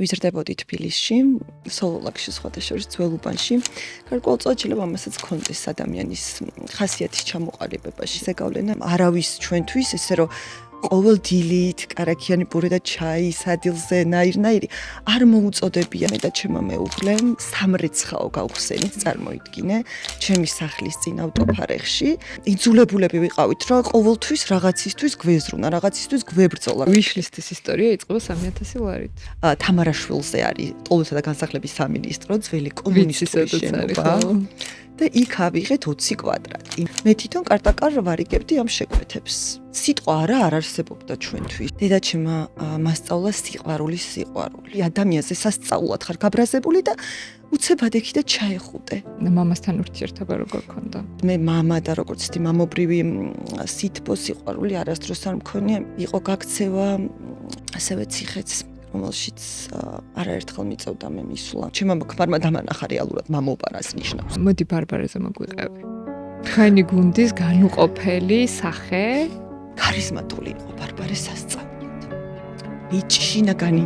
ვიზრდებოდი თბილისში, სოლოლაკში სხვათა შორის ძველ უბანში. გარკვეულწილად შეიძლება ამასაც კონდეს ადამიანის ხასიათის ჩამოყალიბებაში. ზეგავლენა არავის ჩვენთვის ესე რომ ყოველ დილით კარაქიანი პური და ჩაი სადილზე ნაირ-ნაირი არ მოუწოდებია. მე და ჩემო მეუღლე სამრეცხაო გავხსენით, წარმოიდგინე, ჩემი სახლის წინ ავტოფარეხში. იძულებულები ვიყავით, რომ ყოველთვის რაღაცისთვის გვეზრუნა, რაღაცისთვის გვებრძოლა. ვიშლისტის ისტორია იწყება 3,000 ლარით. თამარაშვილზე არის ტოლოსა და განსახლების სამინისტრო, ძველი კომუნისტური შენობა. და იქ ავიღეთ 20 კვადრატი. მე თვითონ კარტაკარ ვარიგებდი ამ შეკვეთებს. სიტყვა არ არსებობდა ჩვენთვის. დედაჩემმა მასწავლა სიყვარული. ადამიანზე სასწაულად ხარ გაბრაზებული და უცებად ექიდა ჩაეხუტე. მამასთან ურთიერთობა როგორ ქონდა? მე მამა და როგორც ითი მამობრივი სითბო სიყვარული არასდროს არ მქონია. იყო გაქცევა ასევე ციხეც, რომელშიც არაერთხელ მიწევდა მე მისვლა. ჩემმა ქმარმა დამანახა რეალურად მამოპარას ნიშნავს. მოდი ბარბარეზე მოგვიყევი. თქვენი გუნდის განუყოფელი სახე ქარიზმატული იყო ბარბარე სასწაულად. მიჩინაგანი.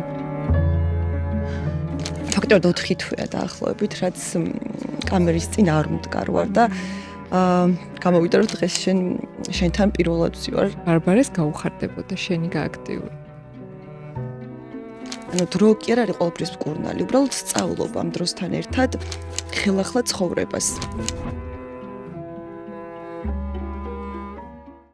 ფაქტობრივად 4 თვეა დაახლოებით, რაც კამერის წინ არ მდგარ და გამოვიდა რომ დღეს შენთან პირველად ვზივარ. ბარბარეს გაუხარდებოდა შენი გააქტიური. დრო კი არ არის ყოველთვის მკურნალი, უბრალოდ სწავლობ ამ დროსთან ერთად ხელახლა ცხოვრებას.